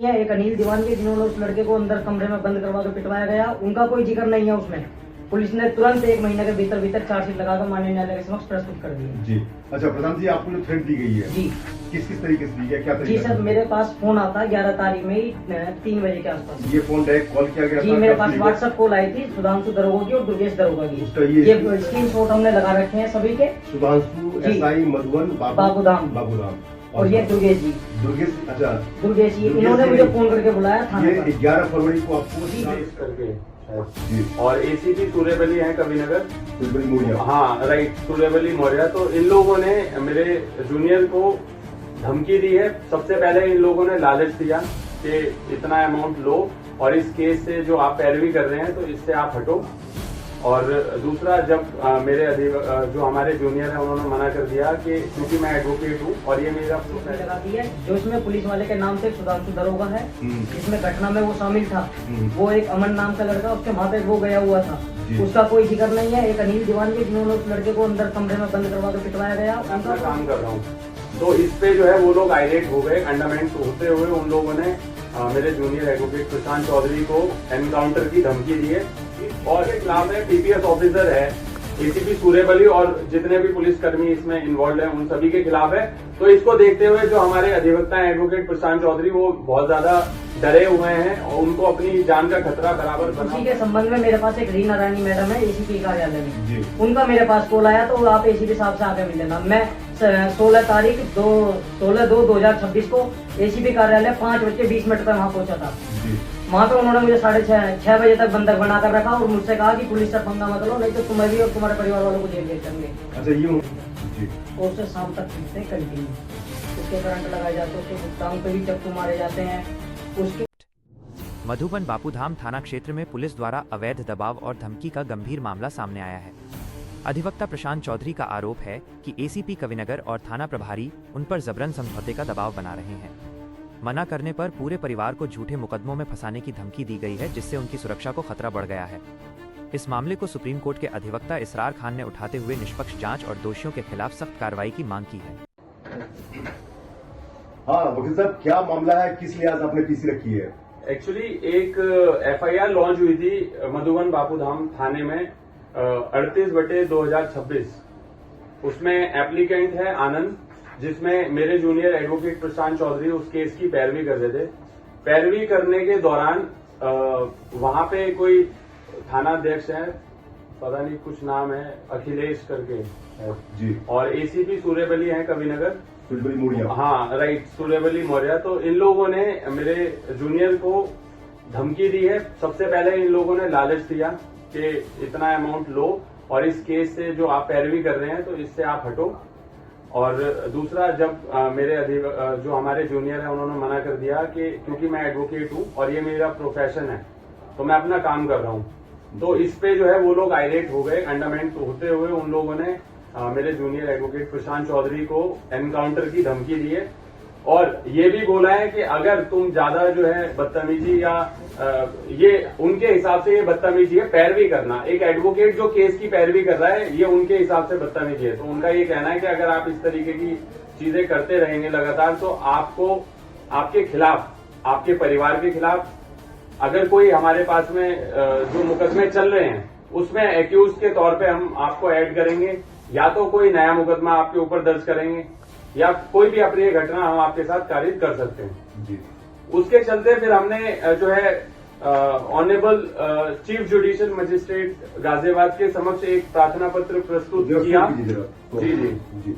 एक अनिल दीवान के जिन्होंने उस लड़के को अंदर कमरे में बंद करवा कर पिटवाया गया, उनका कोई जिक्र नहीं है उसमें। पुलिस ने तुरंत 1 महीने के भीतर चार्जशीट लगाकर माननीय न्यायालय के समक्ष प्रस्तुत कर दी जी। अच्छा प्रधान जी, आपको जो थ्रेट दी गई है जी, किस तरीके से दी गई, क्या जी तरीका सर, मेरे पास फोन आता है 11 तारीख में ही 3 बजे के आसपास। ये फोन डायरेक्ट कॉल किया गया जी, था? मेरे पास व्हाट्सएप कॉल आई थी सुधांशु दरोगा की और दुर्गेश दरोगा की। उसका ये स्क्रीन शॉट हमने लगा रखे हैं सभी के। सुधांशु एसआई मधुबन बाबूधाम और ये दुर्गेश जी। दुर्गेश, अच्छा दुर्गेश जी, इन्होंने मुझे फोन करके बुलाया थाने ये पर। 11 फरवरी को आपको करके जी। और एसीपी सूर्यबली है कविनगर, सुलबली मोरिया। हाँ राइट, सूर्यबली मौर्य। तो इन लोगों ने मेरे जूनियर को धमकी दी है। सबसे पहले इन लोगों ने लालच दिया कि इतना अमाउंट लो और इस केस से जो आप पैरवी कर रहे हैं तो इससे आप हटो। और दूसरा, जब जो हमारे जूनियर है उन्होंने मना कर दिया कि क्योंकि मैं एडवोकेट हूँ और ये मेरा लगा दी है, जो इसमें पुलिस वाले के नाम से सुधांशु दरोगा है, इसमें घटना में वो शामिल था। वो एक अमन नाम का लड़का, उसके वहां पे वो गया हुआ था, उसका कोई जिक्र नहीं है। एक अनिल दीवान के जिन्होंने उस लड़के को अंदर कमरे में बंद करवा कर पिटवाया गया, उनका काम कर रहा हूँ। तो इस पे जो है वो लोग आइरेट हो गए। अंडरमाइन होते हुए उन लोगों ने मेरे जूनियर एडवोकेट प्रशांत चौधरी को एनकाउंटर की धमकी दी है और के खिलाफ है पीपीएस ऑफिसर है, एसीपी सूर्यबली और जितने भी पुलिसकर्मी इसमें इन्वॉल्व हैं उन सभी के खिलाफ है। तो इसको देखते हुए जो हमारे अधिवक्ता हैं एडवोकेट प्रशांत चौधरी, वो बहुत ज्यादा डरे हुए हैं और उनको अपनी जान का खतरा बराबर बना। उसी के संबंध में मेरे पास एक रीना रानी मैडम है एसीपी कार्यालय में, उनका मेरे पास कॉल आया, तो आप एसीपी साहब से आके मिल लेना। मैं 16/2/2026 को एसीपी कार्यालय 5:20 पर वहाँ पहुंचा था। वहाँ पे उन्होंने मुझे 6:30 बजे तक बंधक बनाकर रखा और मुझसे कहा कि पुलिस से पंगा मत लो, नहीं तो तुम्हें भी और तुम्हारे परिवार वालों को जेल भेज देंगे। अच्छा ये और उससे शाम तक खींचते कंटिन्यू, उसके करंट लगाए जाते, उसके भुगतान पे भी चक्कू मारे जाते हैं। उसके मधुबन बापूधाम थाना क्षेत्र में पुलिस द्वारा अवैध दबाव और धमकी का गंभीर मामला सामने आया है। अधिवक्ता प्रशांत चौधरी का आरोप है कि एसीपी कविनगर और थाना प्रभारी उन पर जबरन समझौते का दबाव बना रहे हैं। मना करने पर पूरे परिवार को झूठे मुकदमों में फंसाने की धमकी दी गई है, जिससे उनकी सुरक्षा को खतरा बढ़ गया है। इस मामले को सुप्रीम कोर्ट के अधिवक्ता इसरार खान ने उठाते हुए निष्पक्ष जांच और दोषियों के खिलाफ सख्त कार्रवाई की मांग की है। हाँ वकील साहब, क्या मामला है, किस लिहाज आपने पीसी रखी है? एक्चुअली एक एफआईआर लॉन्च हुई थी मधुबन बापूधाम थाने में 38/2026। उसमें एप्लीकेंट है आनंद, जिसमें मेरे जूनियर एडवोकेट प्रशांत चौधरी उस केस की पैरवी कर रहे थे। पैरवी करने के दौरान वहां पे कोई थाना अध्यक्ष है, पता नहीं कुछ नाम है, अखिलेश करके है जी, और एसीपी सूर्यबली है कविनगर, सुलबली मोरिया। हाँ राइट, सूर्यबली मौर्य। तो इन लोगों ने मेरे जूनियर को धमकी दी है। सबसे पहले इन लोगों ने लालच दिया कि इतना अमाउंट लो और इस केस से जो आप पैरवी कर रहे हैं तो इससे आप हटो। और दूसरा, जब जो हमारे जूनियर है उन्होंने मना कर दिया कि क्योंकि मैं एडवोकेट हूँ और ये मेरा प्रोफेशन है तो मैं अपना काम कर रहा हूँ, तो इस पे जो है वो लोग आइरेट हो गए। अंडरमाइन होते हुए उन लोगों ने मेरे जूनियर एडवोकेट प्रशांत चौधरी को एनकाउंटर की धमकी दी है और ये भी बोला है कि अगर तुम ज्यादा जो है बदतमीजी या ये उनके हिसाब से ये बदतमीजी है पैरवी करना, एक एडवोकेट जो केस की पैरवी कर रहा है ये उनके हिसाब से बदतमीजी है। तो उनका ये कहना है कि अगर आप इस तरीके की चीजें करते रहेंगे लगातार तो आपको, आपके खिलाफ, आपके परिवार के खिलाफ, अगर कोई हमारे पास में जो मुकदमे चल रहे हैं उसमें एक्यूज के तौर पे हम आपको ऐड करेंगे, या तो कोई नया मुकदमा आपके ऊपर दर्ज करेंगे या कोई भी अप्रिय घटना हम आपके साथ कारित कर सकते हैं जी। उसके चलते फिर हमने जो है honourable chief judicial magistrate Ghaziabad के समक्ष एक प्रार्थना पत्र प्रस्तुत किया। जी जी जी,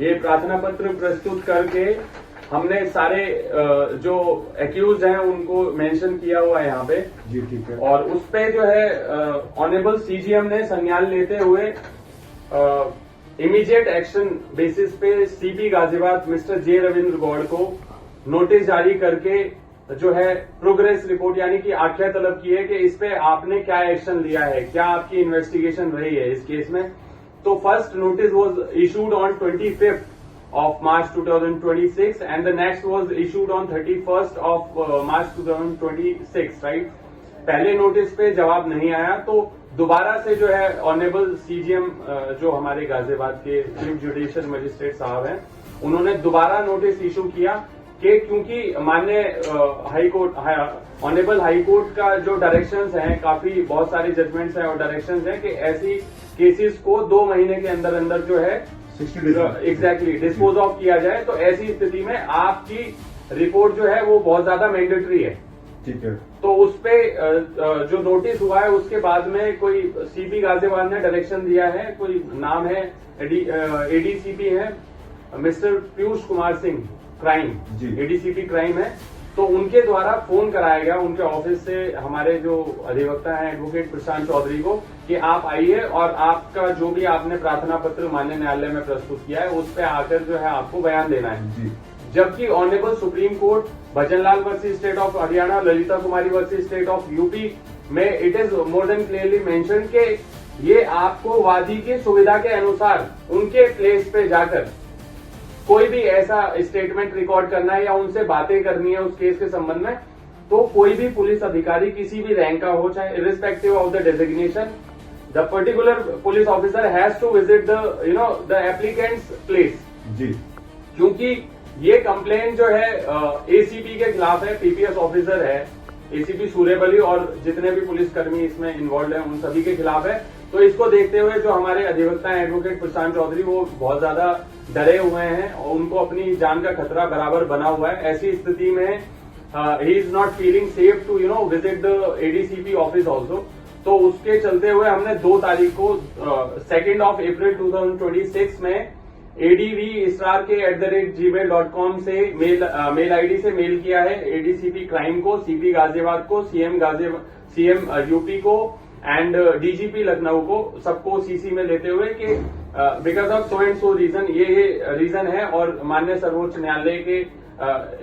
ये प्रार्थना पत्र प्रस्तुत करके हमने सारे जो एक्यूज हैं उनको मेंशन किया हुआ है यहाँ पे जी, ठीक है। और उस पे जो है ऑनरेबल सीजीएम ने संज्ञान लेते हुए इमीडिएट एक्शन बेसिस पे CP Ghaziabad mister J Ravindra Gaur को नोटिस जारी करके जो है प्रोग्रेस रिपोर्ट यानी कि आख्या तलब की है कि इस पे आपने क्या एक्शन लिया है, क्या आपकी इन्वेस्टिगेशन रही है इस केस में। तो first notice was issued on 25th of March 2026 and the next was issued on 31st of March 2026, right? पहले नोटिस पे जवाब नहीं आया तो दोबारा से जो है ऑनरेबल सीजीएम जो हमारे गाजियाबाद के चीफ जुडिशियल मजिस्ट्रेट साहब हैं उन्होंने दोबारा नोटिस इशू किया कि क्योंकि माननीय high court honourable high court का जो डायरेक्शंस हैं, काफी बहुत सारे जजमेंट्स हैं और डायरेक्शंस हैं कि ऐसी केसेस को 2 महीने के अंदर अंदर जो है 60 डेज एग्जैक्टली डिस्पोज ऑफ किया जाए। तो ऐसी स्थिति में आपकी रिपोर्ट जो है वो बहुत ज्यादा मैंडेटरी है। ठीक है। तो उस पे जो नोटिस हुआ है उसके बाद में कोई सीपी गाजियाबाद ने डायरेक्शन दिया है, कोई नाम है एडीसीपी है mister Piyush Kumar Singh crime, ADCP crime है। तो उनके द्वारा फोन कराया गया उनके ऑफिस से हमारे जो अधिवक्ता हैं एडवोकेट प्रशांत चौधरी को कि आप आइए और आपका जो भी आपने प्रार्थना पत्र माननीय न्यायालय में प्रस्तुत किया है उस पर आकर जो है आपको बयान देना है। जबकि honourable supreme court Bhajanlal versus state of Haryana, Lalita Kumari versus state of UP में it is more than clearly mention के ये आपको वादी की सुविधा के अनुसार उनके प्लेस पे जाकर कोई भी ऐसा स्टेटमेंट रिकॉर्ड करना है या उनसे बातें करनी है उस केस के संबंध में, तो कोई भी पुलिस अधिकारी किसी भी रैंक का हो, चाहे irrespective of the designation, the particular police officer has to visit the applicant's place. जी। क्योंकि ये कंप्लेन जो है एसीपी के खिलाफ है, पीपीएस ऑफिसर है एसीपी सूर्यबली और जितने भी पुलिसकर्मी इसमें इन्वॉल्व हैं उन सभी के खिलाफ है। तो इसको देखते हुए जो हमारे अधिवक्ता हैं एडवोकेट प्रशांत चौधरी वो बहुत ज्यादा डरे हुए हैं और उनको अपनी जान का खतरा बराबर बना हुआ है। ऐसी स्थिति में he is not feeling safe to visit the ADCP office also. तो उसके चलते हुए हमने 2 तारीख को 2 अप्रैल 2026 में advisrar@gmail.com से मेल आईडी से मेल किया है एडीसीपी क्राइम को, सीपी गाजियाबाद को, सीएम यूपी को एंड डीजीपी लखनऊ को, सबको सीसी में लेते हुए कि because of so and so reason, ये रीजन है और माननीय सर्वोच्च न्यायालय के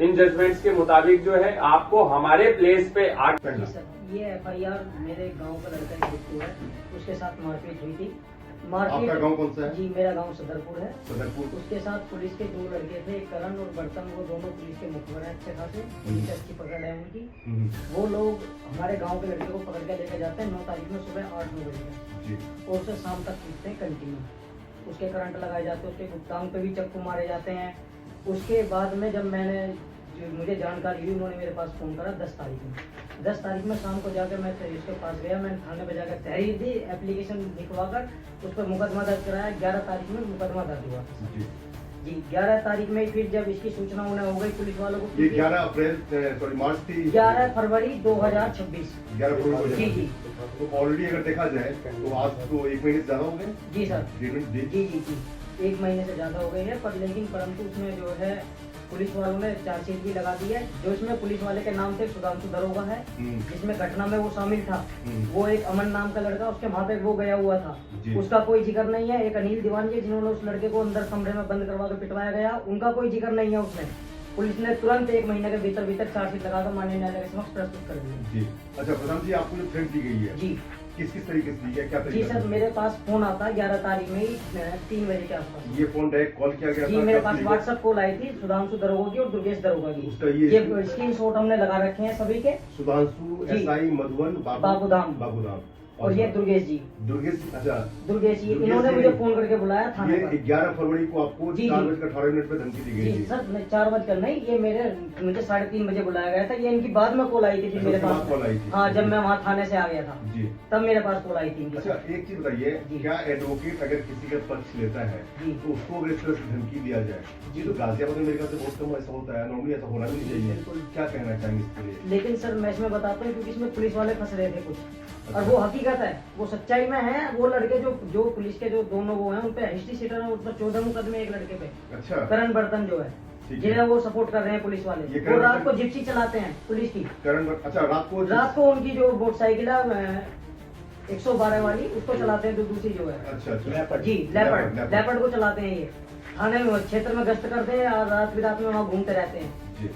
इन जजमेंट्स के मुताबिक जो है आपको हमारे प्लेस पे ये एफआईआर मेरे गांव का लड़का है, उसके साथ मारपीट हुई थी। आपका गांव कौन सा है? जी मेरा गांव सदरपुर है। सदरपुर। उसके साथ पुलिस के 2 लड़के थे, करण और बर्तन, वो दोनों पुलिस के मुखबिर हैं अच्छे खासे, पुलिस अच्छी पकड़ है उनकी। वो लोग हमारे गांव के लड़के को पकड़ के लेकर जाते हैं 9 तारीख में सुबह 8-9 बजे और उसे शाम तक पीटते हैं कंटिन्यू। उसके करंट लगाए जाते हैं, उसके गुप्तांग पे भी चक्कू मारे जाते हैं। उसके बाद में जब मुझे जानकारी हुई, उन्होंने मेरे पास फोन करा 10 तारीख में। 10 तारीख में शाम को जाकर मैं उसके पास गया, मैंने थाने पे जाकर तहरीर दी, एप्लीकेशन लिखवाकर उस पर मुकदमा दर्ज कराया। 11 तारीख में मुकदमा दर्ज हुआ जी। 11 तारीख में फिर जब इसकी सूचना उन्हें हो गई पुलिस वालों को, ये 11 मार्च थी, 11 फरवरी 2026। 11 फरवरी जी जी। तो ऑलरेडी अगर देखा जाए तो आज तो 1 महीने से ज्यादा हो गए। जी सर, जी 1 महीने से ज्यादा हो गई है। पर लेकिन परंतु उसमें जो है पुलिस वालों ने चार्जशीट भी लगा दी है। जो इसमें पुलिस वाले के नाम से सुधांशु दरोगा है, जिसमें घटना में वो शामिल था, वो एक अमन नाम का लड़का, उसके वहां पे वो गया हुआ था, उसका कोई जिक्र नहीं है। एक अनिल दीवानजी जिन्होंने उस लड़के को अंदर कमरे में बंद करवा कर पिटवाया गया, उनका कोई जिक्र नहीं है उसमें। पुलिस ने तुरंत 1 महीने के भीतर चार्जशीट लगाकर माननीय न्यायालय के समक्ष प्रस्तुत कर दी। अच्छा प्रधान जी, आपको जो थ्रेट दी गई है जी किस तरीके से दी है, क्या जी सर, मेरे पास फोन आता है 11 तारीख में ही 3 बजे के आसपास। ये फोन डायरेक्ट कॉल किया गया जी, मेरे पास व्हाट्सएप कॉल आई थी सुधांशु दरोगा की और दुर्गेश दरोगा की। उसका ये स्क्रीन शॉट हमने लगा रखे हैं सभी के। सुधांशु एसआई मधुबन बाबूधाम और ये दुर्गेश जी। अच्छा दुर्गेश जी, इन्होंने मुझे फोन करके बुलाया थाने पर। 11 फरवरी को आपको 4:18 पे धमकी दी गई जी सर, 4 बजकर नहीं, ये मुझे 3:30 बजे बुलाया गया था। ये इनकी बाद में कॉल आई थी मेरे पास कॉल आई थी। हाँ, जब मैं वहाँ थाने से आ गया था जी, तब मेरे पास कॉल आई थी। अच्छा एक चीज बताइए, क्या एडवोकेट अगर किसी का पक्ष लेता है तो उसको अगर इस तरह से धमकी दिया जाए जी, तो गाजियाबाद में मेरे ख्याल से बहुत कम ऐसा होता है, नॉर्मली ऐसा होना भी नहीं चाहिए, क्या कहना चाहेंगे इसके लिए? लेकिन सर मैं इसमें बताता हूँ क्योंकि इसमें पुलिस वाले फंस रहे थे कुछ, और वो हकीकत है, वो सच्चाई में है। वो लड़के जो पुलिस के जो दोनों वो हैं, उन पे हिस्ट्री सीटर है, उस पर 14 मुकदमे एक लड़के पे। अच्छा, करण बर्तन जो है, जिन्हें वो सपोर्ट कर रहे हैं पुलिस वाले, वो रात को जिप्सी चलाते हैं पुलिस की। अच्छा, रात को उनकी जो मोटरसाइकिल है 112 वाली, उसको चलाते हैं, जो दूसरी जो है अच्छा जी लेपर्ड को चलाते हैं। ये थाने में क्षेत्र में गश्त करते हैं और रात बिरात में वहाँ घूमते रहते हैं जी।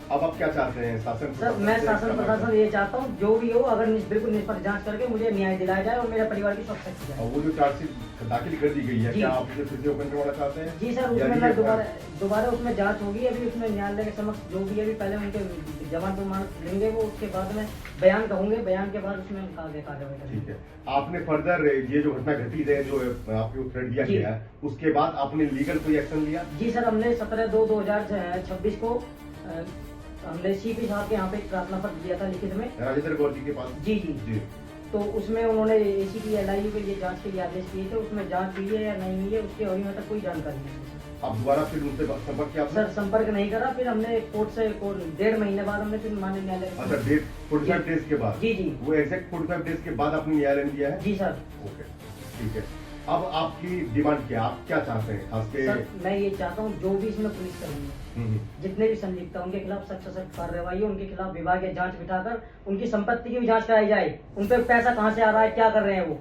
अब आप क्या चाहते हैं शासन? सर मैं शासन प्रशासन ये चाहता हूँ जो भी हो, अगर बिल्कुल निष्पक्ष जांच करके मुझे न्याय दिलाया जाए और मेरे परिवार की सुरक्षा की जाए। वो जो चार्जशीट दाखिल कर दी गई है, क्या आप उसे फिर से ओपन करवाना चाहते हैं? जी सर, उसमें मैं दोबारा उसमें जांच होगी। अभी उसमें न्यायालय के समक्ष जो भी अभी पहले उनके जवान प्रमाण लेंगे, वो उसके बाद में बयान कहूंगे, बयान के बाद उसमें आगे कार्रवाई करेंगे। ठीक है, आपने फर्दर ये जो घटना घटी है, जो आपको थ्रेट दिया गया है, उसके बाद आपने लीगल कोई एक्शन लिया? जी सर, हमने 17/2/2026 को हमने सीपी साहब के यहाँ पे एक प्रार्थना पत्र दिया था लिखित में, राजेंद्र गौर जी के पास। जी जी जी। तो उसमें उन्होंने एसीपी एलआईयू के लिए जांच के लिए आदेश दिए थे, उसमें जांच हुई है या नहीं हुई है उसके अभी में तक कोई जानकारी नहीं है। आप दोबारा फिर उनसे संपर्क किया आपने? सर संपर्क नहीं करा, फिर हमने कोर्ट से 1.5 महीने बाद हमने फिर माननीय न्यायालय। अच्छा, डेट 45 डेज के बाद? जी जी, वो एग्जैक्ट 45 डेज के बाद आपने न्यायालय में दिया है? जी सर। ओके, ठीक है। अब आपकी डिमांड क्या, आप क्या चाहते हैं खास के? सर मैं ये चाहता हूँ जो भी इसमें पुलिस कर्मी जितने भी संदिग्ध हैं उनके खिलाफ सख्त से सख्त कार्रवाई हो, उनके खिलाफ विभागीय जांच बिठाकर उनकी संपत्ति की भी जांच कराई जाए, उन पर पैसा कहाँ से आ रहा है, क्या कर रहे हैं वो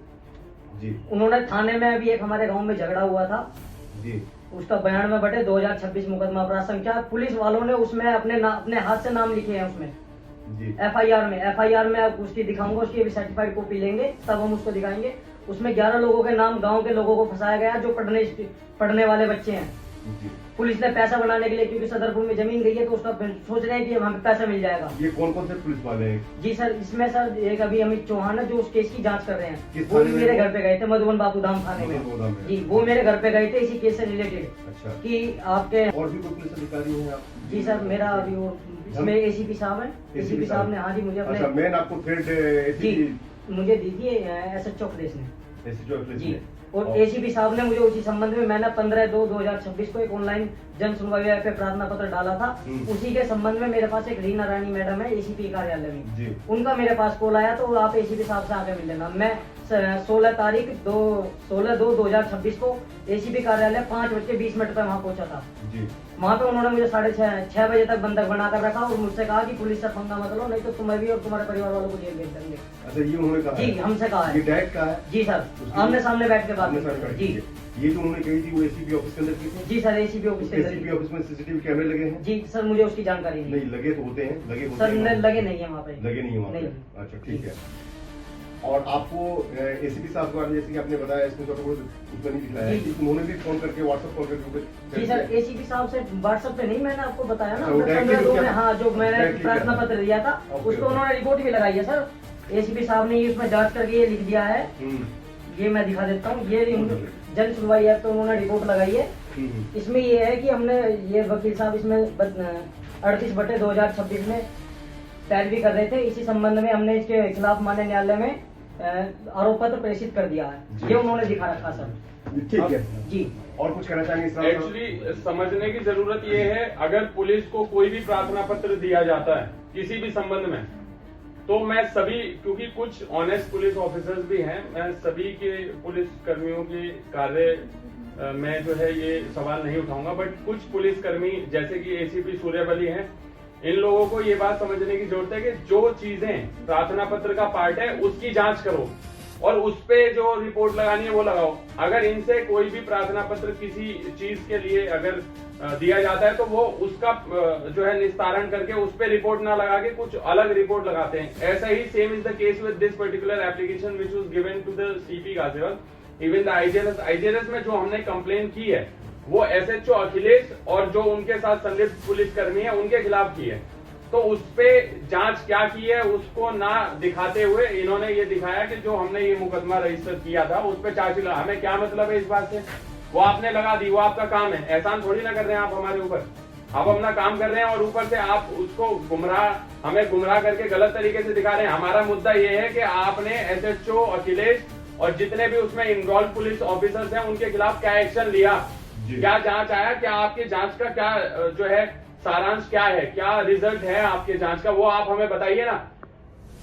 जी। उन्होंने थाने में अभी एक हमारे गांव में झगड़ा हुआ था जी, उसका 92 बटे 2026 मुकदमा अपराध संख्या, पुलिस वालों ने उसमें अपने हाथ से नाम लिखे हैं उसमें जी। एफआईआर में अब उसकी दिखाऊंगा, उसकी भी सर्टिफाइड कॉपी लेंगे तब हम उसको दिखाएंगे। उसमें 11 लोगों के नाम गांव के लोगों को फंसाया गया जो पढ़ने वाले बच्चे हैं। जी। पुलिस ने पैसा बनाने के लिए, क्योंकि सदरपुर में जमीन गई है तो उसका सोच रहे हैं कि हमें पैसा मिल जाएगा। ये कौन कौन से पुलिस वाले हैं? जी सर, इसमें सर एक अभी अमित चौहान है जो उस केस की जांच कर रहे हैं, किस वो भी थाने में मेरे वो? घर पे गए थे, मधुबन बापूधाम थाने में। मधुबन में। जी, वो मेरे घर पे गए थे इसी केस से रिलेटेड। अच्छा। कि आपके और भी कोई पुलिस अधिकारी हैं आप? जी सर, मेरा अभी वो इसमें एसीपी साहब है, एसीपी साहब ने, हाँ जी, मुझे अच्छा, अपने मैन आपको थ्रेड जी मुझे दीजिए एसएचओ अखिलेश ने जी, ने। और एसीपी साहब ने मुझे उसी संबंध में, मैंने 15/2/2026 को एक ऑनलाइन जन सुनवाई पे प्रार्थना पत्र डाला था, उसी के संबंध में मेरे पास एक रीना रानी मैडम है एसीपी कार्यालय में जी। उनका मेरे पास कॉल आया तो आप एसीपी साहब से आके मिल लेना। मैं 16/2/2026 को एसीपी कार्यालय 5:20 पे वहाँ पहुंचा था जी। वहाँ पे उन्होंने मुझे 6:30 बजे तक बंधक बनाकर रखा और मुझसे कहा कि पुलिस से पंगा मत लो, नहीं तो तुम्हें भी और तुम्हारे परिवार वालों को जेल भेज देंगे। अच्छा, ये उन्होंने कहा जी, है? हमसे कहा है। ये डायरेक्ट कहा है? जी सर, आमने सामने बैठ के बात आमने सामने बैठ जी के। ये जो उन्होंने कही थी वो एसीपी ऑफिस के अंदर की थी? जी सर, एसीपी ऑफिस के एसीपी अंदर। ऑफिस में सीसीटीवी कैमरे लगे हैं? जी सर, मुझे उसकी जानकारी नहीं नहीं लगे तो होते हैं, लगे होते सर, हैं लगे नहीं है वहाँ पे, लगे नहीं है वहाँ पे। नहीं। अच्छा, ठीक है। और आपको एसीपी साहब द्वारा, जैसे कि आपने बताया, इसमें उसमें नहीं दिखलाया है, जी। उन्होंने भी फोन करके, व्हाट्सएप कॉल करके जी सर, एसीपी साहब से व्हाट्सएप पे नहीं, मैंने आपको बताया ना, अच्छा, वो directly 15/2 में, क्या- हाँ, जो मैंने directly प्रार्थना क्या- पत्र दिया था Okay, उसको okay। उन्होंने रिपोर्ट भी लगाई है सर। एसीपी साहब ने ये उसमें जांच करके ये लिख दिया है, ये मैं दिखा देता हूँ, ये जन सुनवाई ऐप पे उन्होंने रिपोर्ट लगाई है। इसमें ये है कि हमने, ये वकील साहब इसमें 38/2026 में पैरवी कर रहे थे, इसी संबंध में हमने इसके खिलाफ माननीय न्यायालय में आरोप पत्र प्रेषित कर दिया है, ये उन्होंने दिखा रखा सर। ठीक है जी, और कुछ कहना चाहेंगे इस एक्चुअली समझने की जरूरत ये है, अगर पुलिस को कोई भी प्रार्थना पत्र दिया जाता है किसी भी संबंध में, तो मैं सभी, क्योंकि कुछ ऑनेस्ट पुलिस ऑफिसर्स भी हैं, मैं सभी के पुलिस कर्मियों के कार्य में जो है ये सवाल नहीं उठाऊंगा, बट कुछ पुलिस कर्मी जैसे कि एसीपी सूर्यबली हैं, इन लोगों को ये बात समझने की जरूरत है कि जो चीजें प्रार्थना पत्र का पार्ट है उसकी जांच करो और उस पे जो रिपोर्ट लगानी है वो लगाओ। अगर इनसे कोई भी प्रार्थना पत्र किसी चीज के लिए अगर दिया जाता है तो वो उसका जो है निस्तारण करके उस पे रिपोर्ट ना लगा के कुछ अलग रिपोर्ट लगाते हैं। ऐसा ही same is the case with this particular application which was given to the CP Ghaziabad, even the IGLS में जो हमने कंप्लेन की है वो एसएचओ अखिलेश और जो उनके साथ संलिप्त पुलिसकर्मी है उनके खिलाफ की है। तो उस पे जांच क्या की है उसको ना दिखाते हुए इन्होंने ये दिखाया कि जो हमने ये मुकदमा रजिस्टर किया था उस पे चार्ज लगा। हमें क्या मतलब है इस बात से, वो आपने लगा दी, वो आपका काम है, एहसान थोड़ी ना कर रहे हैं आप हमारे ऊपर। आप अपना काम कर रहे हैं और ऊपर से आप उसको हमें गुमराह करके गलत तरीके से दिखा रहे हैं। हमारा मुद्दा ये है कि आपने एसएचओ अखिलेश और जितने भी उसमें इन्वॉल्व पुलिस ऑफिसर्स हैं उनके खिलाफ क्या एक्शन लिया, क्या जांच आया, क्या आपकी जांच का क्या जो है सारांश क्या है, क्या रिजल्ट है आपके जांच का, वो आप हमें बताइए ना,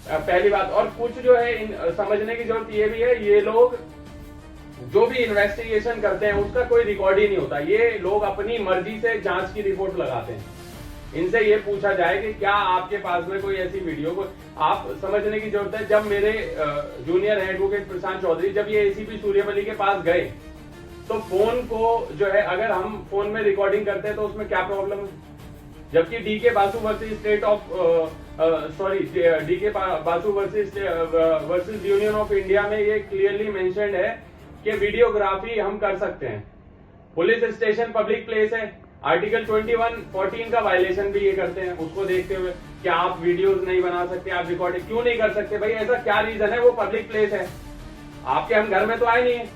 पहली बात। और कुछ जो है समझने की जरूरत ये भी है, ये लोग जो भी इन्वेस्टिगेशन करते हैं उसका कोई रिकॉर्ड ही नहीं होता, ये लोग अपनी मर्जी से जांच की रिपोर्ट लगाते हैं। इनसे ये पूछा जाए कि क्या आपके पास में कोई ऐसी वीडियो को आप समझने की जरूरत है। जब मेरे जूनियर एडवोकेट प्रशांत चौधरी जब ये एसीपी सूर्यबली के पास गए तो फोन को जो है अगर हम फोन में रिकॉर्डिंग करते हैं तो उसमें क्या प्रॉब्लम है, जबकि DK Basu versus versus union of India में ये क्लियरली मेंशन्ड है कि वीडियोग्राफी हम कर सकते हैं। पुलिस स्टेशन पब्लिक प्लेस है, आर्टिकल 21(14) का वायलेशन भी ये करते हैं। उसको देखते हुए क्या आप वीडियोस नहीं बना सकते, आप रिकॉर्डिंग क्यों नहीं कर सकते? भाई ऐसा क्या रीजन है? वो पब्लिक प्लेस है, आपके हम घर में तो आए नहीं है।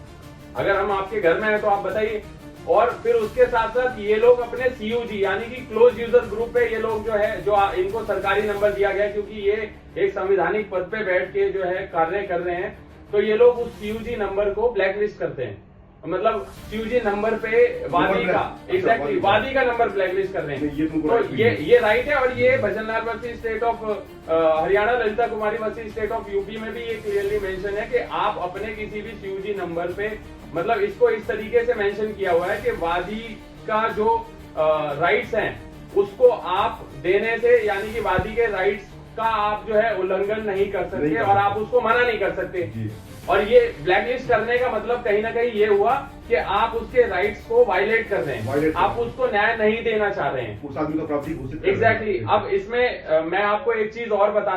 अगर हम आपके घर में हैं तो आप बताइए, और फिर उसके साथ साथ ये लोग अपने CUG यानी कि क्लोज यूजर ग्रुप पे ये लोग जो है इनको सरकारी नंबर दिया गया क्योंकि ये एक संवैधानिक पद पे बैठ के जो है कार्य कर रहे हैं, तो ये लोग उस CUG नंबर को ब्लैकलिस्ट करते हैं। मतलब CUG नंबर पे वादी का एग्जैक्टली वादी का नंबर ब्लैकलिस्ट कर रहे हैं। तो ये राइट है। और ये Bhajanlal Bassi state of Haryana, Lalita Kumari Bassi state of UP में भी ये क्लियरली मेंशन है कि आप अपने किसी भी CUG नंबर पे मतलब इसको इस तरीके से मेंशन किया हुआ है कि वादी का जो राइट्स हैं उसको आप देने से यानी कि वादी के राइट्स का आप जो है उल्लंघन नहीं कर सकते और आप उसको मना नहीं कर सकते। और ये ब्लैकलिस्ट करने का मतलब कहीं ना कहीं ये हुआ कि आप उसके राइट्स को वायलेट कर रहे हैं, आप उसको न्याय नहीं देना चाह रहे हैं, उस आदमी का प्रॉपर्टी घोषित एग्जैक्टली। अब इसमें मैं आपको एक चीज और बताना